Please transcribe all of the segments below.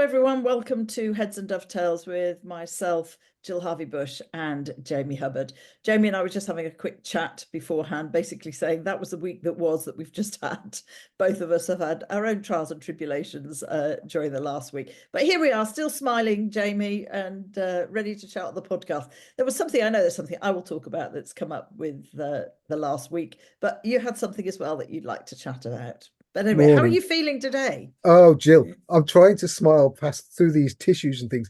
everyone. Welcome to Heads and Dovetails with myself, Jill Harvey-Bush, and Jamie Hubbard. Jamie and I were just having a quick chat beforehand, basically saying that was the week that we've just had. Both of us have had our own trials and tribulations during the last week. But here we are, still smiling, Jamie, and ready to chat on the podcast. There's something I will talk about that's come up with the last week, but you had something as well that you'd like to chat about. But anyway, how are Morning. you feeling today? Oh, Jill, I'm trying to smile past through these tissues and things.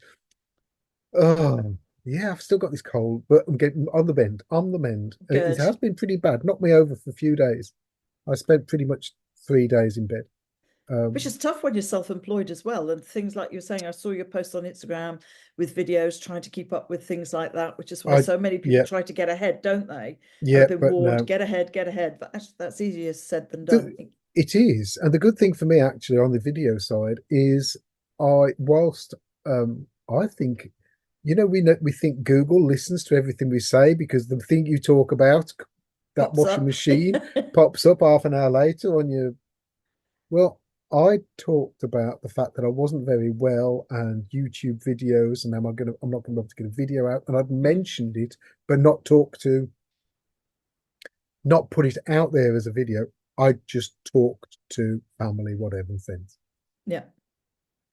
Oh, yeah, I've still got this cold, but I'm getting on the mend. On the mend. It Good. has been pretty bad. Knocked me over for a few days. I spent pretty much 3 days in bed. Which Um, is tough when you're self-employed as well. And things like you're saying, I saw your post on Instagram with videos trying to keep up with things like that, which is why I so many people yeah, try to get ahead, don't they? And yeah, I've been but warned, no, get ahead, get ahead. But that's easier said than the, done. it is. And the good thing for me actually on the video side is whilst I think we think Google listens to everything we say because the thing you talk about, that Pops washing up. machine, pops up half an hour later on your. Well, I talked about the fact that I wasn't very well and YouTube videos, and I'm not gonna be able to get a video out. And I'd Mm, mentioned it, but not put it out there as a video. I just talked to family, whatever, and friends. yeah.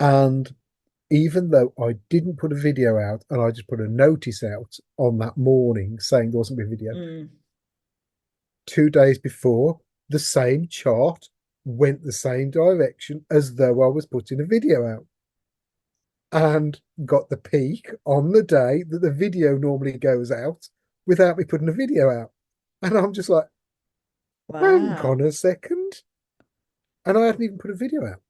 And even though I didn't put a video out and I just put a notice out on that morning saying there wasn't a video, Mm. 2 days before, the same chart went the same direction as though I was putting a video out and got the peak on the day that the video normally goes out without me putting a video out. And I'm just like, hang on Wow. a second. And I hadn't even put a video out.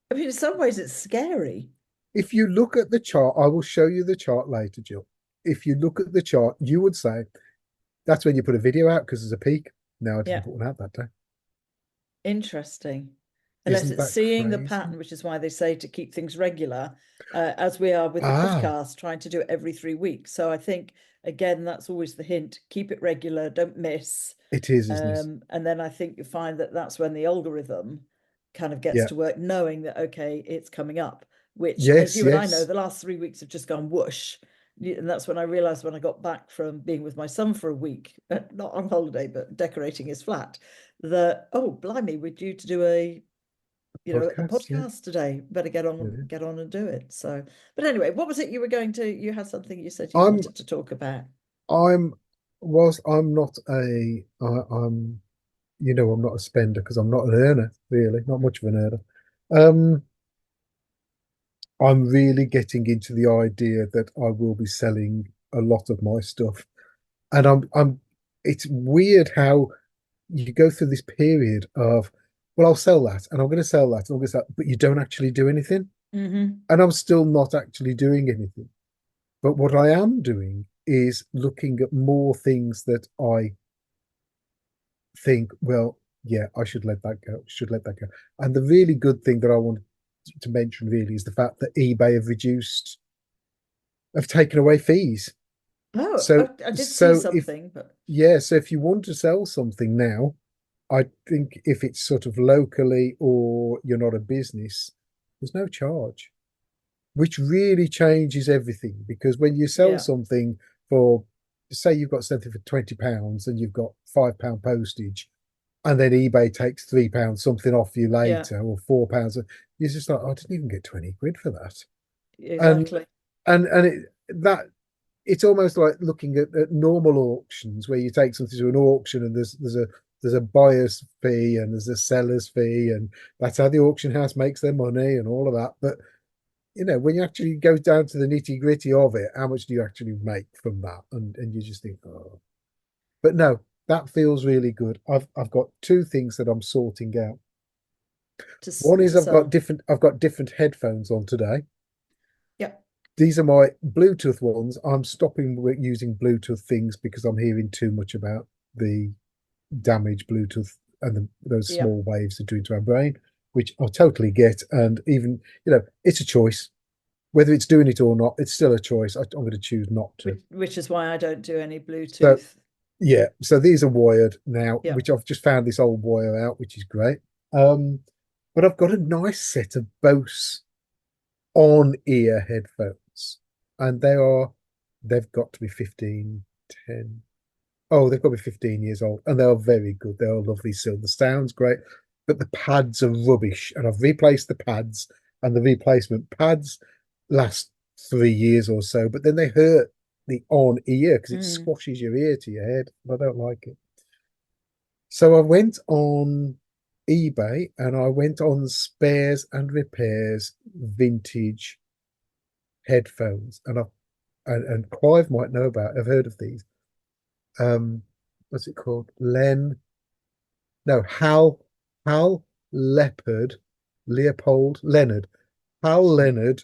I mean, in some ways it's scary. If you look at the chart, I will show you the chart later, Jill. If you look at the chart, you would say that's when you put a video out because there's a peak. No, I didn't Yeah. put one out that day. Interesting. Unless Isn't it's that seeing the crazy? pattern, which is why they say to keep things regular, as we are with the Ah, podcast, trying to do it every 3 weeks. So I think, again, that's always the hint. Keep it regular, don't miss. it is, isn't it? And then I think you find that that's when the algorithm kind of gets Yeah. to work, knowing that, okay, it's coming up, which, as Yes, you and I know, yes. the last 3 weeks have just gone whoosh. And that's when I realized when I got back from being with my son for a week, not on holiday, but decorating his flat, that, oh, blimey, we're due to do a Podcast, yeah. podcast today. Better Yeah. get on and do it. So, but anyway, what was it you had something you said you I'm wanted to talk about? I'm whilst I'm not a I'm I'm not a spender because I'm not an earner, really, not much of an earner. Um I'm really getting into the idea that I will be selling a lot of my stuff. And I'm it's weird how you go through this period of, well, I'll sell that and I'm going to sell that and I'm going to sell, but you don't actually do anything. Hmm. And I'm still not actually doing anything. But what I am doing is looking at more things that I think, well, yeah, I should let that go, should let that go. And the really good thing that I want to mention really is the fact that eBay have taken away fees. Oh, So I did see so if something, but yeah, so if you want to sell something now, I think if it's sort of locally or you're not a business, there's no charge, which really changes everything because when you sell yeah, something for, say you've got something for £20 and you've got £5 postage, and then eBay takes £3 something off you yeah, later or £4, you're just like, oh, I didn't even get 20 quid for that. And exactly. that it's almost like looking at normal auctions where you take something to an auction and there's a buyer's fee and there's a seller's fee and that's how the auction house makes their money and all of that. But when you actually go down to the nitty gritty of it, how much do you actually make from that? And you just think, oh, but no, that feels really good. I've got two things that I'm sorting out. One is To sell. I've got different headphones on today. Yeah, These are my Bluetooth ones. I'm stopping using Bluetooth things because I'm hearing too much about the damage Bluetooth and those yeah. small waves are doing to our brain, which I totally get. And even, it's a choice. Whether it's doing it or not, it's still a choice. I'm going to choose not to. Which is why I don't do any So, Bluetooth. yeah. So these are wired now, Yeah. which I've just found this old wire out, which is great. But I've got a nice set of Bose on-ear headphones, and they've got to be 15, 10. Oh, they've got to be 15 years old, and they are very good. They are lovely still. The sound's great, but the pads are rubbish, and I've replaced the pads, and the replacement pads last 3 years or so, but then they hurt the on ear because it Mm. squashes your ear to your head. I don't like it. So I went on eBay and I went on spares and repairs vintage headphones, and Clive might know about. I've heard of these. Um, what's it called? No, Hal Leonard, Hal Leonard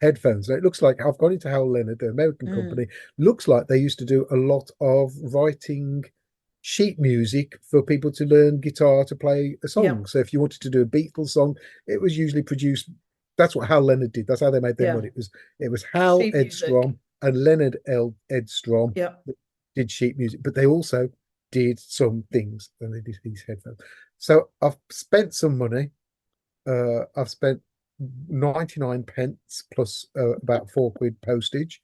headphones. Now, it looks like I've gone into Hal Leonard, the American Mm. company. Looks like they used to do a lot of writing sheet music for people to learn guitar to play a Yeah. song. So if you wanted to do a Beatles song, it was usually produced. That's what Hal Leonard did. That's how they made their Yeah. money. It was Hal Sheet music. Edstrom and Leonard L. Edstrom Yeah. that did sheet music, but they also did some things and they did these headphones. So I've spent some money. I've spent 99 pence plus about £4 postage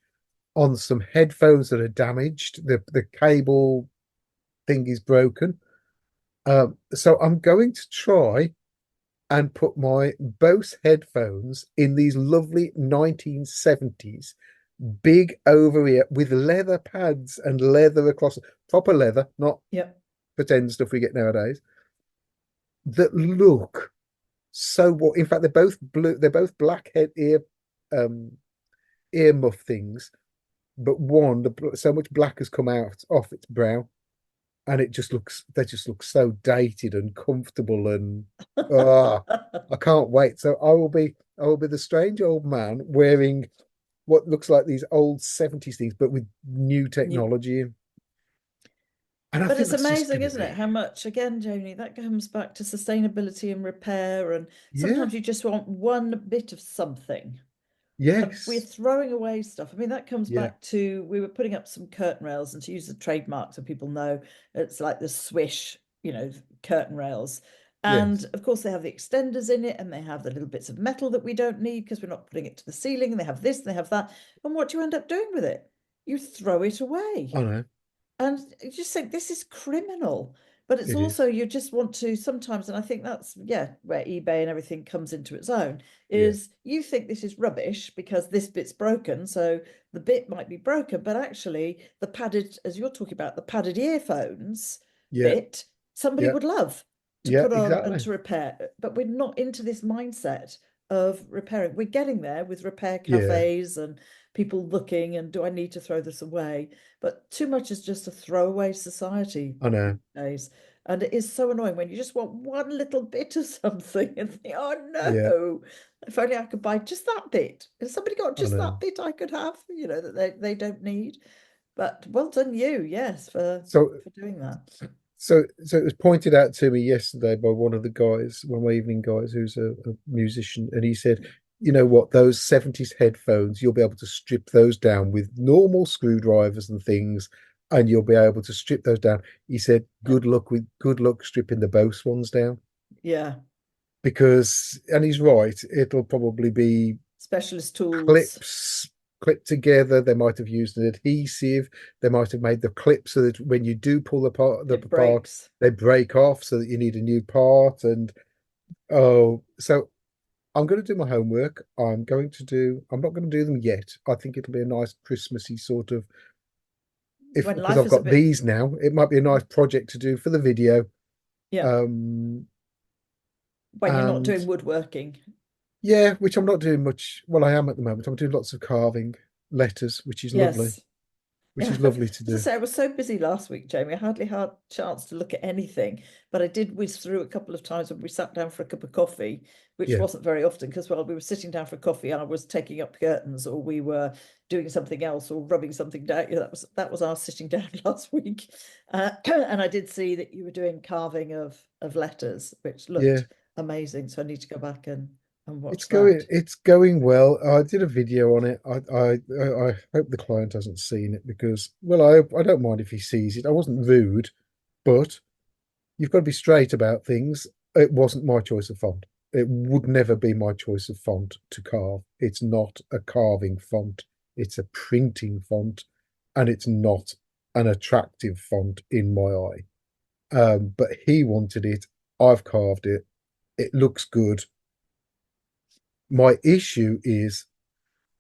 on some headphones that are damaged. The cable thing is broken. So I'm going to try and put my Bose headphones in these lovely 1970s big over ear with leather pads and leather across, proper leather, not Yeah. pretend stuff we get nowadays, that look so what. In fact, they're both blue, they're both black um ear muff things, but so much black has come out off its brow, and they just look so dated and comfortable, and I can't wait. So I will be the strange old man wearing what looks like these old 70s things, but with new New. technology in. And I But think it's that's just amazing, going to isn't it? be, How much, again, Joni, that comes back to sustainability and repair. And yeah, sometimes you just want one bit of something. And we're yes, throwing away stuff. I mean, that comes yeah, back to we were putting up some curtain rails, and to use the trademark so people know, it's like the swish, curtain rails. And yes, of course, they have the extenders in it, and they have the little bits of metal that we don't need because we're not putting it to the ceiling. And they have this, and they have that. And what do you end up doing with it? You throw it away. I know And you just think this is criminal. But it's it also is, you just want to sometimes, and I think that's where eBay and everything comes into its own, yeah, is you think this is rubbish because this bit's broken. So the bit might be broken, but actually the padded, as you're talking about, the padded earphones yeah, bit, somebody yeah, would love to yeah, put on and exactly, to repair. But we're not into this mindset of repairing. We're getting there with repair yeah, cafes and people looking and do I need to throw this away? But too much is just a throwaway society I these know, days. And it is so annoying when you just want one little bit of something and think, oh yeah, no, if only I could buy just that bit. Has somebody got I just know. that bit I could have, that they don't need? But well done you, yes, So for doing that. so it was pointed out to me yesterday by one of the guys, one of my evening guys, who's a musician, and he said, you know what, those 70s headphones, you'll be able to strip those down with normal screwdrivers and things, and you'll be able to strip those down. He said, Yeah. good luck stripping the Bose ones down. Yeah. Because, and he's right, it'll probably be Specialist tools, clips clipped together. They might have used an adhesive. They might have made the clip so that when you do pull the it apart, breaks. they break off so that you need a new part. And so I'm going to do my homework. I'm not going to do them yet. I think it'll be a nice Christmassy sort of, if When because life I've is a got bit, these now, it might be a nice project to do for the video. yeah, Um, when you're not and doing woodworking. yeah, which I'm not doing much. Well, I am at the moment. I'm doing lots of carving letters, which is lovely, Yes. Yeah, to as I do. say, I was so busy last week, Jamie. I hardly had a chance to look at anything, but I did whiz through a couple of times when we sat down for a cup of coffee, which Yeah, wasn't very often because, well, we were sitting down for coffee and I was taking up curtains or we were doing something else or rubbing something down. Yeah, that was our sitting down last week. And I did see that you were doing carving of letters, which yeah. looked amazing. So I need to go back and It's watch going that. it's going well. I did a video on it. I hope the client hasn't seen it because, well, I don't mind if he sees it. I wasn't rude, but you've got to be straight about things. It wasn't my choice of font. It would never be my choice of font to carve. It's not a carving font. It's a printing font, and it's not an attractive font in my eye. But he wanted it. I've carved it. It looks good. My issue is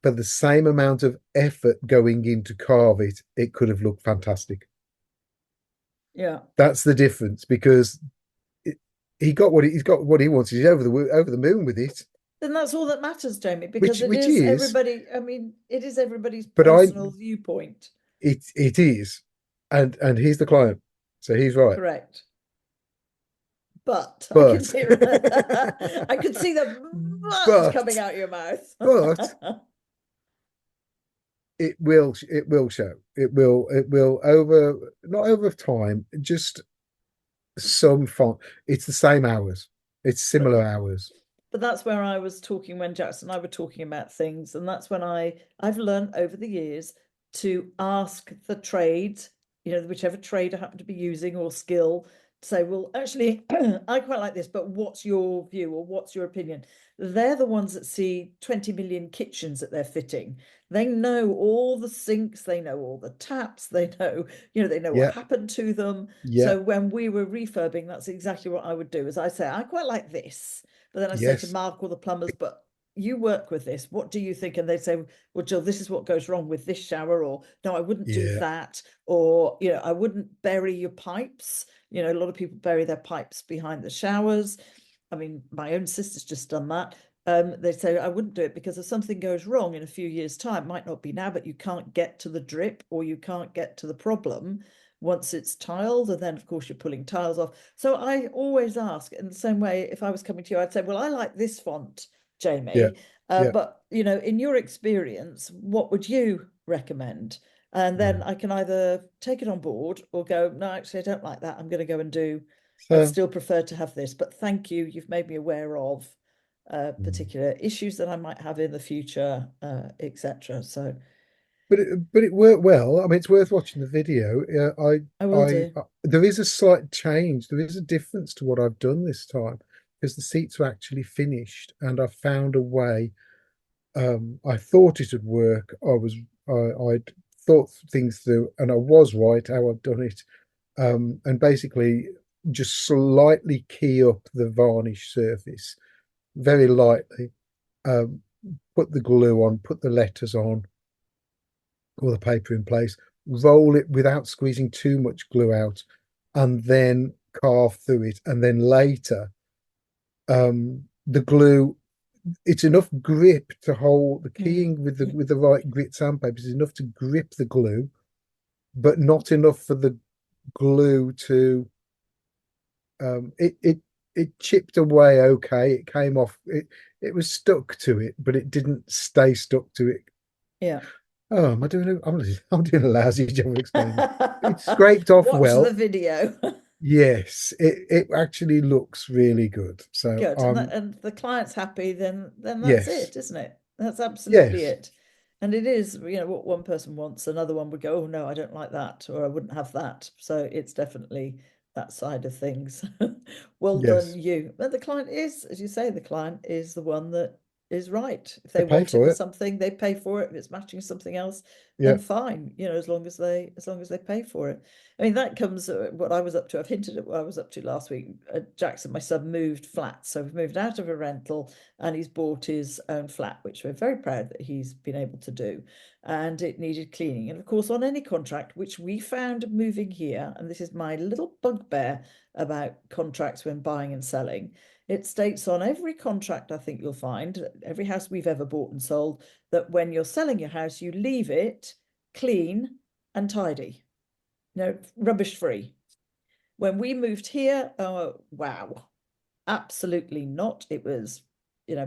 for the same amount of effort going in to carve it, it could have looked fantastic. Yeah. That's the difference because he's got what he wants. He's over the moon with it, Then that's all that matters, Jamie, because which is. I mean, it is everybody's But personal viewpoint. it is, and he's the client, so he's right. Correct. But I can But see I could see the but coming out your mouth. but it will show. It will over not over time, just some font. It's the same hours. It's similar hours. But that's where I was talking when Jackson and I were talking about things, and that's when I've learned over the years to ask the trade, whichever trade I happen to be using or skill, to say, well, actually, I quite like this, but what's your view or what's your opinion? They're the ones that see 20 million kitchens that they're fitting. They know all the sinks, they know all the taps, they know, they know Yeah, what happened to them. yeah, So when we were refurbing, that's exactly what I would do, is I say, I quite like this. But then I say to yes, Mark or the plumbers, but you work with this. What do you think? And they say, well, Jill, this is what goes wrong with this shower, or no, I wouldn't do yeah, that, or I wouldn't bury your pipes. A lot of people bury their pipes behind the showers. I mean, my own sister's just done that. They say I wouldn't do it because if something goes wrong in a few years' time, might not be now, but you can't get to the drip or you can't get to the problem once it's tiled, and then of course you're pulling tiles off. So I always ask in the same way, if I was coming to you, I'd say, well, I like this font, yeah, Jamie, yeah. but in your experience, what would you recommend? And then No. I can either take it on board or go, no, actually, I don't like that. I'm going to go and I'd So, still prefer to have this, but thank you. You've made me aware of particular issues that I might have in the future, etc. So but it worked well. I mean, it's worth watching the video. I will do. There is a slight change. There is a difference to what I've done this time because the seats are actually finished, and I found a way. I thought it would work. I'd thought things through, and I was right how I've done it. And basically just slightly key up the varnish surface very lightly. Um, put the glue on, put the letters on, or the paper in place, roll it without squeezing too much glue out, and then carve through it. And then later, the glue, it's enough grip to hold the keying with the right grit sandpaper is enough to grip the glue, but not enough for the glue to it chipped away okay. It came off. It was stuck to it, but it didn't stay stuck to it. Yeah. Oh, am I doing I'm doing a lousy job of explaining. It scraped off Watch the well. video. Yes, it actually looks really good. So Good. And the client's happy, then that's yes, it, isn't it? That's absolutely yes, it. And it is, what one person wants, another one would go, oh no, I don't like that, or I wouldn't have that. So it's definitely that side of things. Well done, yes. you. But the client is, as you say, the client is the one that is right. If They they pay want it for with it. something, they pay for it. If it's matching something else, Yeah. then fine, as long as they pay for it. I mean, that comes what I was up to. I've hinted at what I was up to last week. Jackson, my son, moved flats. So we've moved out of a rental and he's bought his own flat, which we're very proud that he's been able to do. And it needed cleaning. And of course, on any contract, which we found moving here, and this is my little bugbear about contracts when buying and selling, it states on every contract, I think you'll find, every house we've ever bought and sold, that when you're selling your house, you leave it clean and tidy, rubbish free. When we moved here, oh wow, absolutely not. It was,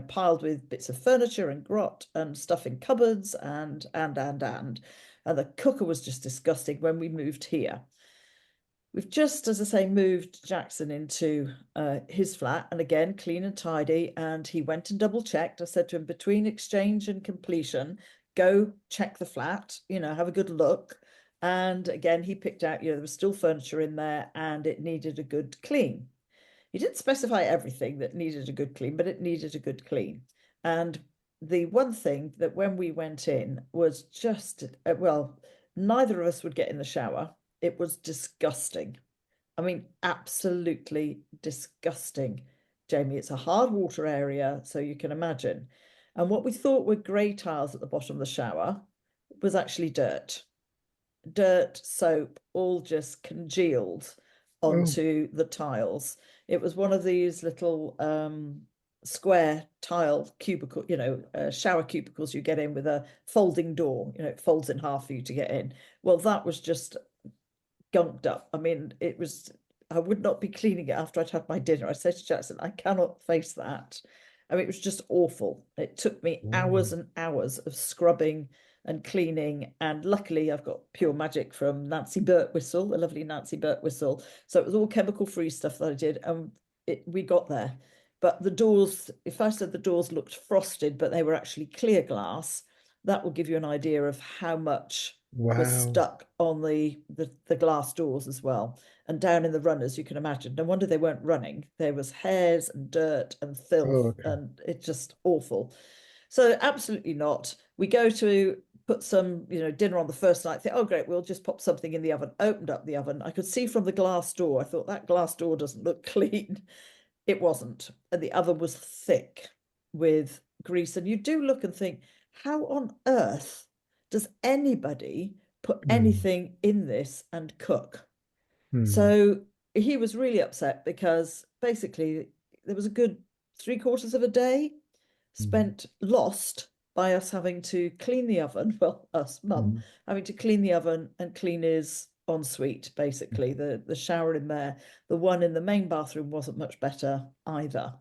piled with bits of furniture and grot and stuff in cupboards and the cooker was just disgusting when we moved here. We've just, as I say, moved Jackson into his flat, and again, clean and tidy. And he went and double checked. I said to him, between exchange and completion, go check the flat, have a good look. And again, he picked out, there was still furniture in there and it needed a good clean. He didn't specify everything that needed a good clean, but it needed a good clean. And the one thing that when we went in was just, well, neither of us would get in the shower. It was disgusting. I mean, absolutely disgusting, Jamie. It's a hard water area, so you can imagine. And what we thought were grey tiles at the bottom of the shower was actually dirt. Dirt, soap, all just congealed Oh, onto the tiles. It was one of these little square tile cubicle, shower cubicles you get in with a folding door, it folds in half for you to get in. Well, that was just gunked up. I mean, I would not be cleaning it after I'd had my dinner. I said to Jackson, I cannot face that. I mean, it was just awful. It took me wow. hours and hours of scrubbing and cleaning. And luckily, I've got Pure Magic from Nancy Birtwistle, the lovely Nancy Birtwistle. So it was all chemical-free stuff that I did. And we got there. But the doors, if I said the doors looked frosted, but they were actually clear glass, that will give you an idea of how much was Wow. stuck on the glass doors as well, and down in the runners, you can imagine. No wonder they weren't running. There was hairs and dirt and Oh, filth, okay. and it's just awful. So absolutely not. We go to put some, dinner on the first night. Think, oh great, we'll just pop something in the oven. Opened up the oven. I could see from the glass door. I thought that glass door doesn't look clean. It wasn't, and the oven was thick with grease. And you do look and think, how on earth does anybody put Mm, anything in this and cook? mm, So he was really upset because basically there was a good 3/4 of a day mm, lost by us having to clean the oven. Well, us, mum, mm, having to clean the oven and clean his ensuite, basically, the shower in there. The one in the main bathroom wasn't much better either.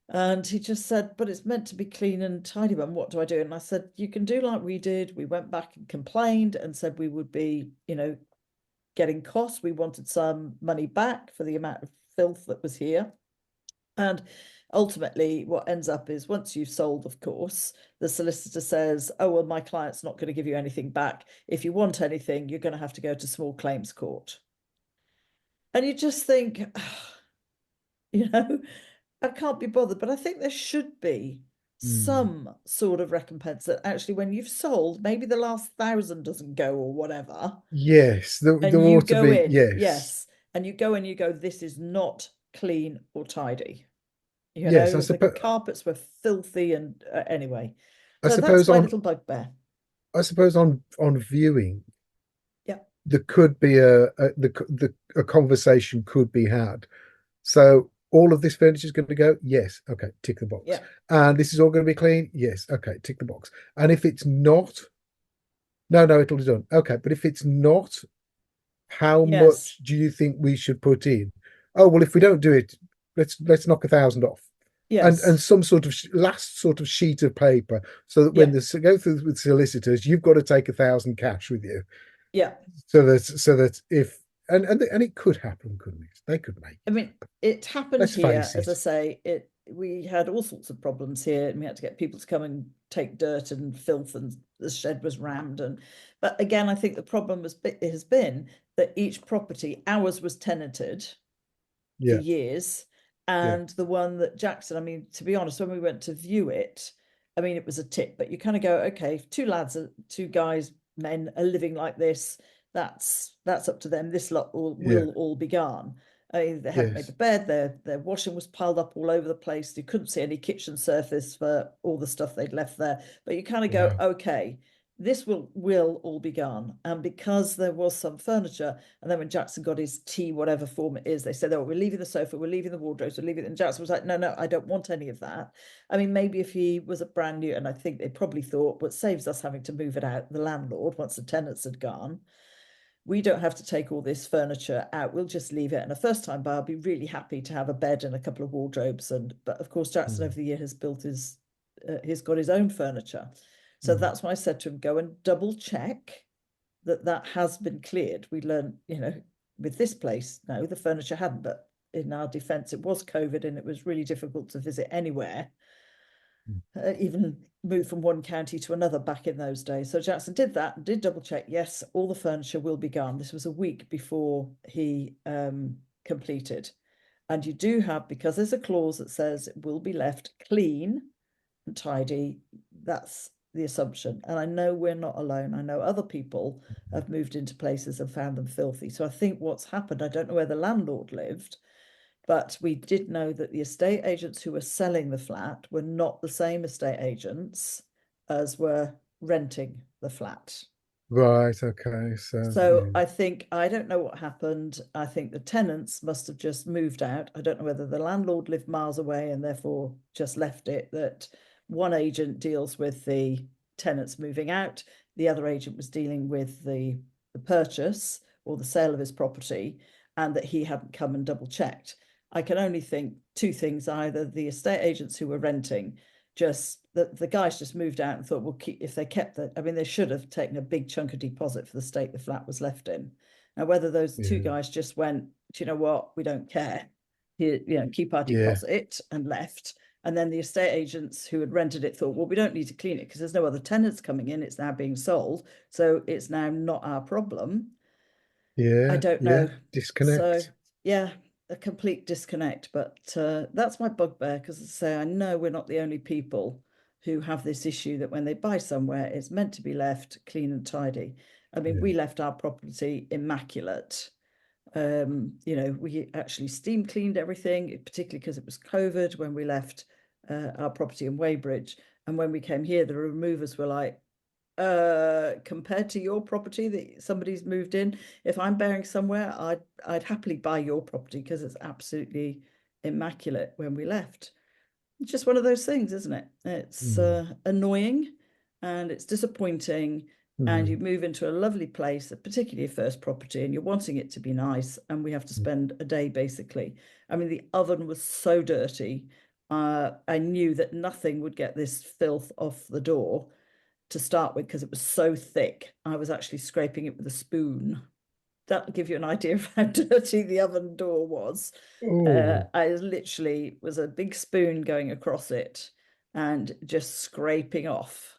And he just said, but it's meant to be clean and tidy, but what do I do? And I said, you can do like we did. We went back and complained and said we would be, getting costs. We wanted some money back for the amount of filth that was here. And ultimately, what ends up is once you've sold, of course, the solicitor says, oh, well, my client's not going to give you anything back. If you want anything, you're going to have to go to small claims court. And you just think, you know, I can't be bothered. But I think there should be mm. some sort of recompense that actually, when you've sold, maybe the last 1,000 doesn't go or whatever, Yes, there and you ought to go be, in, yes. yes, and you go and you go, this is not clean or tidy. Yes, The carpets were filthy, and anyway. I So that's suppose my little bugbear. on viewing, Yeah, there could be a conversation could be had. So all of this furniture is going to go, yes, okay, tick the box. yeah, And this is all going to be clean, yes, okay, tick the box. And if it's not, no, no, it'll be done. Okay, but if it's not, how yes, much do you think we should put in? Oh well, if we don't do it, let's knock 1,000 off, and yes, some sort of last sort of sheet of paper, so that when yeah, this go through with solicitors, you've got to take 1,000 cash with you, yeah. so that if and it could happen, couldn't it? They could make I it mean, happen. it happened Let's here, face as I it. say, we had all sorts of problems here, and we had to get people to come and take dirt and filth, and the shed was rammed. And but again, I think the problem has been that each property, ours was tenanted for Yeah, years. yeah, And the one that Jackson, I mean, to be honest, when we went to view it, I mean, it was a tip, but you kind of go, okay, two guys, men are living like this. That's up to them. This lot yeah, will all be gone. I mean, they hadn't made the yes, bed. Their washing was piled up all over the place. You couldn't see any kitchen surface for all the stuff they'd left there. But you kind of go, wow. okay, this will all be gone. And because there was some furniture, and then when Jackson got his tea, whatever form it is, they said, oh, we're leaving the sofa, we're leaving the wardrobes, we're leaving it. And Jackson was like, no, no, I don't want any of that. I mean, maybe if he was a brand new, and I think they probably thought, what saves us having to move it out, the landlord, once the tenants had gone, we don't have to take all this furniture out. We'll just leave it. And a first time buyer will be really happy to have a bed and a couple of wardrobes. But of course, Jackson Mm, over the year has he's got his own furniture. So mm, that's why I said to him, go and double check that has been cleared. We learned, with this place, no, the furniture hadn't, but in our defense, it was COVID and it was really difficult to visit anywhere, mm, even move from one county to another back in those days. So Jackson did that, did double check. Yes, all the furniture will be gone. This was a week before he completed. And you do have, because there's a clause that says it will be left clean and tidy, that's the assumption. And I know we're not alone. I know other people have moved into places and found them filthy. So I think what's happened, I don't know where the landlord lived, but we did know that the estate agents who were selling the flat were not the same estate agents as were renting the flat. Right. Okay. So So yeah. I think, I don't know what happened. I think the tenants must have just moved out. I don't know whether the landlord lived miles away and therefore just left it, that one agent deals with the tenants moving out, the other agent was dealing with the purchase or the sale of his property, and that he hadn't come and double checked. I can only think two things: either the estate agents who were renting, just the guys just moved out and thought, well, keep, if they kept that, I mean, they should have taken a big chunk of deposit for the state the flat was left in. Now, whether those two Yeah. guys just went, do you know what, we don't care, here, you know, keep our Yeah. deposit, and left. And then the estate agents who had rented it thought, well, we don't need to clean it because there's no other tenants coming in. It's now being sold. So it's now not our problem. I Yeah. don't Yeah. know. So Disconnect. yeah, a complete disconnect. But that's my bugbear, because I say I know we're not the only people who have this issue, that when they buy somewhere, it's meant to be left clean and tidy. I mean, Yeah. we left our property immaculate. You know, we actually steam cleaned everything, particularly because it was COVID when we left our property in Weybridge. And when we came here, the removers were like, compared to your property that somebody's moved in, if I'm bearing somewhere, I'd happily buy your property because it's absolutely immaculate when we left. It's just one of those things, isn't it? It's Mm. annoying and it's disappointing. And you Mm. move into a lovely place, particularly a first property, and you're wanting it to be nice, and we have to spend a day basically. I mean, the oven was so dirty. I knew that nothing would get this filth off the door to start with because it was so thick. I was actually scraping it with a spoon. That'll give you an idea of how dirty the oven door was. Oh. I literally was a big spoon going across it and just scraping off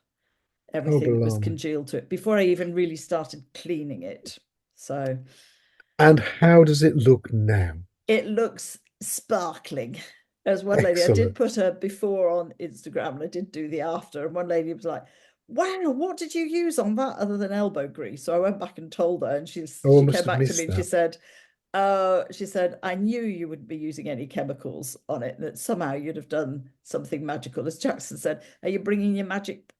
Oh, everything that was blimey. congealed to it before I even really started cleaning it. So And how does it look now? it looks sparkling. As one lady, I did Excellent. put a before on Instagram and I did do the after. And one lady was like, wow, what did you use on that other than elbow grease? So I went back and told her, and Oh, I she must came have back to me missed and that. she said, I knew you wouldn't be using any chemicals on it, that somehow you'd have done something magical. As Jackson said, are you bringing your magic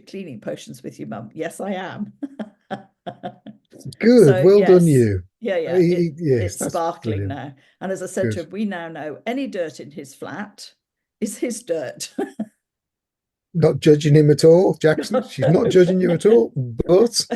cleaning potions with you, Mum? Yes, I am. Good. So Well done, yes, you. yeah, Yes, it's that's sparkling brilliant. now. And as I said to Good. him, we now know any dirt in his flat is his dirt. Not judging him at all, Jackson. No, She's not judging you at all, but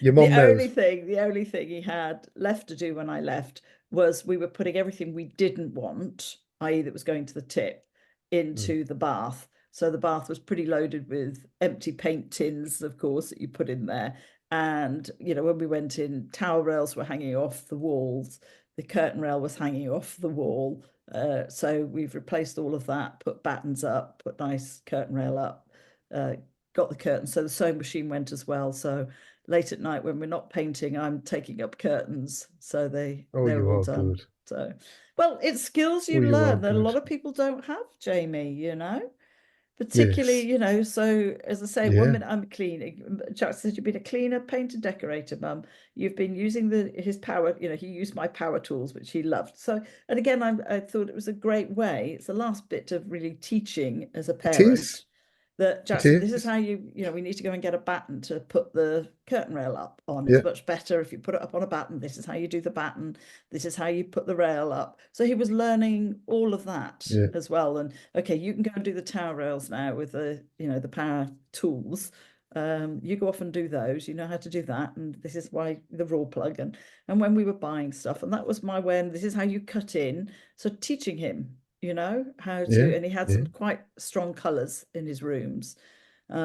your the mom only knows. thing, the only thing he had left to do when I left was we were putting everything we didn't want, i.e., that was going to the tip, Mm. into the bath. So the bath was pretty loaded with empty paint tins, of course, that you put in there. And, you know, when we went in, towel rails were hanging off the walls, the curtain rail was hanging off the wall. So we've replaced all of that, put battens up, put nice curtain rail up, uh, got the curtains. So the sewing machine went as well. So late at night when we're not painting, I'm taking up curtains. So Oh, they're you all are done. good. So, well, it's skills Oh, you you are learn that a good. lot of people don't have, Jamie, you know? Particularly, Yes. you know, so as I say, one Yeah. minute I'm cleaning. Chuck says you've been a cleaner, painter, decorator, Mum. You've been using his power, you know, he used my power tools, which he loved. So, and again, I thought it was a great way. It's the last bit of really teaching as a It is. parent that It Jackson, this is is. how you know, we need to go and get a batten to put the curtain rail up on. It's Yeah. much better if you put it up on a batten. This is how you do the batten. This is how you put the rail up. So he was learning all of that Yeah. as well. And okay, you can go and do the tower rails now with the, you know, the power tools. You go off and do those. You know how to do that, and this is why the raw plug. And when we were buying stuff, and that was my way. And this is how you cut in. So teaching him, you know, how Yeah. to, and he had Yeah. some quite strong colours in his rooms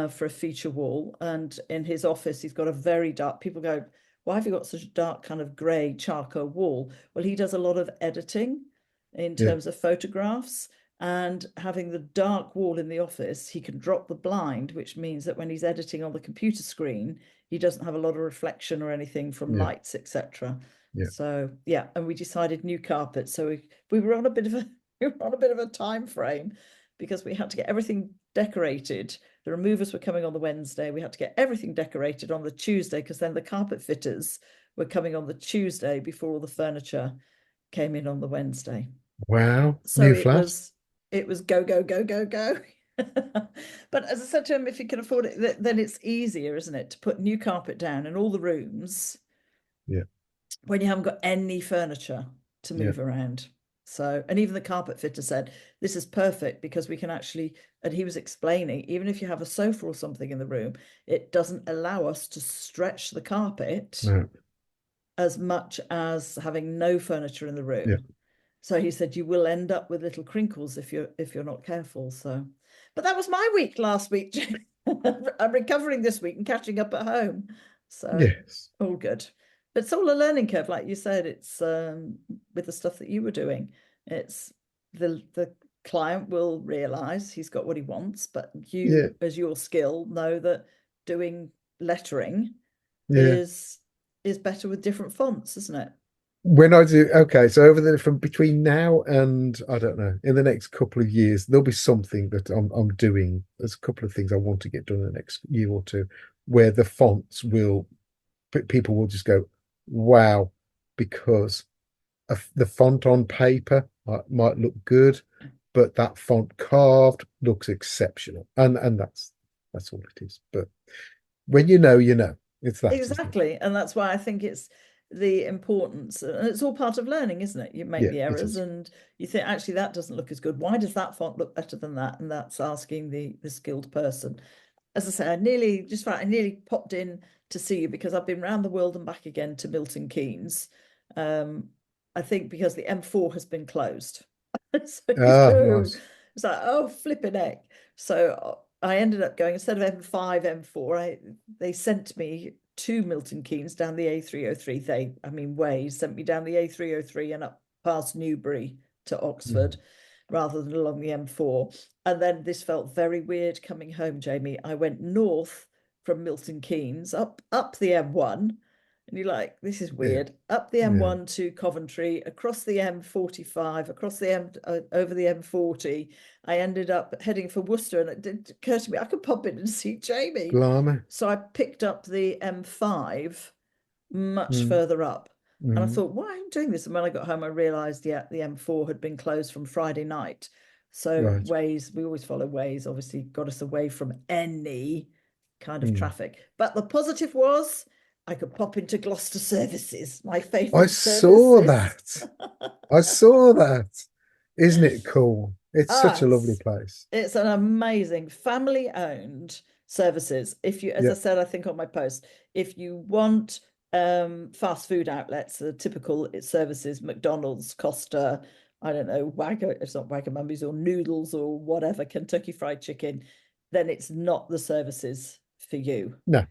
for a feature wall. And in his office, he's got a very dark, people go, why have you got such a dark kind of grey charcoal wall? Well, he does a lot of editing in Yeah. terms of photographs. And having the dark wall in the office, he can drop the blind, which means that when he's editing on the computer screen, he doesn't have a lot of reflection or anything from Yeah. lights, etc. Yeah. So yeah, and we decided new carpet. So we were on a bit of a we were on a bit of a time frame because we had to get everything decorated. The removers were coming on the Wednesday. We had to get everything decorated on the Tuesday because then the carpet fitters were coming on the Tuesday before all the furniture came in on the Wednesday. Wow. So New flat. it was go, go, go, go, go. But as I said to him, if you can afford it, then it's easier, isn't it, to put new carpet down in all the rooms Yeah. when you haven't got any furniture to Yeah. move around. So, and even the carpet fitter said, this is perfect because we can actually, and he was explaining, even if you have a sofa or something in the room, it doesn't allow us to stretch the carpet No. as much as having no furniture in the Yeah. room. So he said you will end up with little crinkles if you're not careful. So, but that was my week last week. I'm recovering this week and catching up at home. So Yes. all good. But it's all a learning curve, like you said. It's with the stuff that you were doing. It's the client will realize he's got what he wants, but Yeah. you, as your skill, know that doing lettering Yeah. is better with different fonts, isn't it? When I do, okay, so over the from between now and I don't know, in the next couple of years, there'll be something that I'm doing. There's a couple of things I want to get done in the next year or two, where the fonts will people will just go, wow, because the font on paper might look good, but that font carved looks exceptional, and that's all it is. But when you know, you know. It's that, isn't it? Exactly. And that's why I think it's the importance, and it's all part of learning, isn't it? You make Yeah, the it errors is. and you think, actually, that doesn't look as good. Why does that font look better than that? And that's asking the skilled person. As I say, I nearly popped in to see you because I've been round the world and back again to Milton Keynes. Um, I think because the M4 has been closed. So you Ah, know, nice. it's like, oh, flipping heck. So I ended up going instead of M5, M4, they sent me to Milton Keynes down the A303. Ways sent me down the A303 and up past Newbury to Mm. Oxford rather than along the M4. And then this felt very weird coming home, Jamie. I went north from Milton Keynes up the M1. And you're like, this is Yeah, weird. Up the yeah. M1 to Coventry, across the M45, across the over the M40. I ended up heading for Worcester, and it did occur to me I could pop in and see Jamie. Blimey. So I picked up the M5 much Mm, further up. And I mm, thought, why am I doing this? And when I got home, I realized, yeah, the M4 had been closed from Friday night. So right. Waze, we always follow Waze, obviously got us away from any kind of Mm. traffic. But the positive was I could pop into Gloucester Services, my I favourite saw services. that. I saw that. Isn't it cool? It's such Ah, a lovely place. it's an amazing family-owned services. If you, as I Yeah. said, I think on my post, if you want fast food outlets, the typical services, McDonald's, Costa, I don't know, it's not Wagamama's or Noodles or whatever, Kentucky Fried Chicken, then it's not the services for you. No,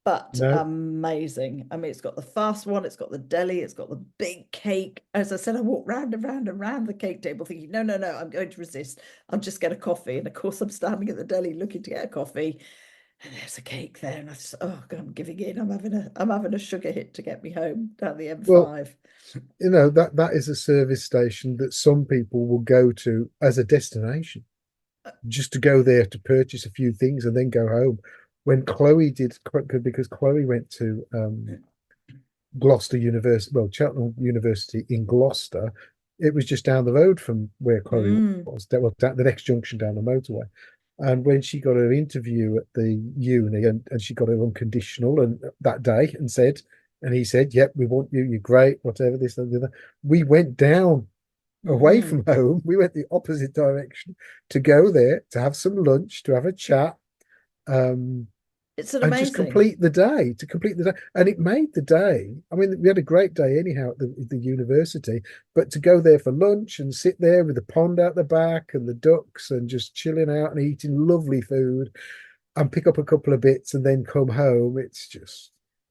But no. amazing. I mean, it's got the fast one, it's got the deli, it's got the big cake. As I said, I walked round and round and round the cake table thinking, no, no, no, I'm going to resist. I'll just get a coffee. And of course, I'm standing at the deli looking to get a coffee. And there's a cake there. And I just, oh God, I'm giving in. I'm having a sugar hit to get me home down the Well, M5. that is a service station that some people will go to as a destination, just to go there to purchase a few things and then go home. When Chloe did, because Chloe went to Gloucester University, well, Cheltenham University in Gloucester. It was just down the road from where Chloe Mm, was. That was the next junction down the motorway. And when she got her interview at the uni and she got her unconditional and that day and said, and he said, yep, we want you, you're great, whatever, this and the other. We went down away mm. from home. We went the opposite direction to go there, to have some lunch, to have a chat. Um, It's an and just amazing. complete the day to complete the day, and it made the day. I mean, we had a great day anyhow at the university, but to go there for lunch and sit there with the pond out the back and the ducks and just chilling out and eating lovely food and pick up a couple of bits and then come home,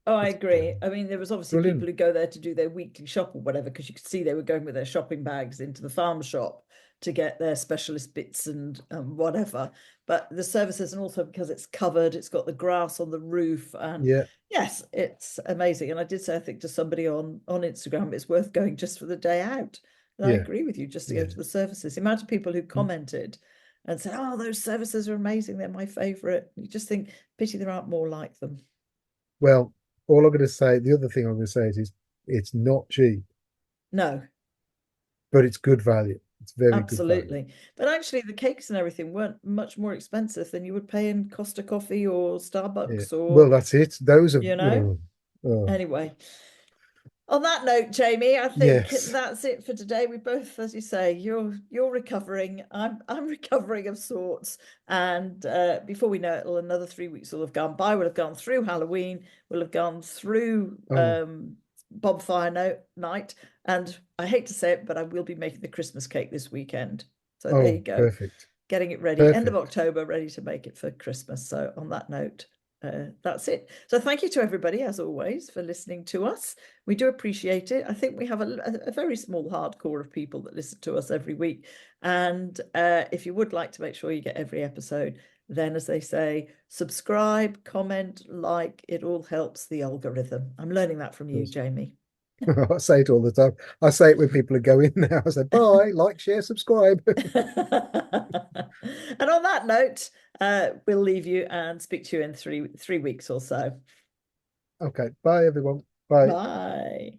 Oh, I it's agree. brilliant. I mean, there was obviously people Brilliant. who go there to do their weekly shop or whatever, because you could see they were going with their shopping bags into the farm shop. to get their specialist bits and whatever. But the services, and also because it's covered, it's got the grass on the roof, and Yeah, yes, it's amazing. And I did say, I think to somebody on Instagram, it's worth going just for the day out. And I yeah, agree with you, just to go yeah. to the services. The amount of people who Mm. commented and said, "Oh, those services are amazing. They're my favorite." You just think, pity there aren't more like them. Well, all I'm going to say, the other thing I'm going to say is it's not cheap, No, but it's good value. It's very good value. absolutely. But actually, the cakes and everything weren't much more expensive than you would pay in Costa Coffee or Yeah. Starbucks Well, or, that's it. Those are, you know. oh, Anyway, on that note, Jamie, I think yes. that's it for today. We both, as you say, you're recovering. I'm recovering of sorts. And before we know it, another 3 weeks will have gone by. We'll have gone through Halloween. We'll have gone through Oh, bonfire night. And I hate to say it, but I will be making the Christmas cake this weekend. So there you oh, go. perfect. Getting it ready. End of Perfect. October, ready to make it for Christmas. So on that note, that's it. So thank you to everybody, as always, for listening to us. We do appreciate it. I think we have a very small hardcore of people that listen to us every week. And if you would like to make sure you get every episode, then, as they say, subscribe, comment, like. It all helps the algorithm. I'm learning that from you, Jamie. I say it all the time. I say it when people are going now. I say, bye, like, share, subscribe. And on that note, we'll leave you and speak to you in three weeks or so. Okay, bye, everyone. Bye. Bye.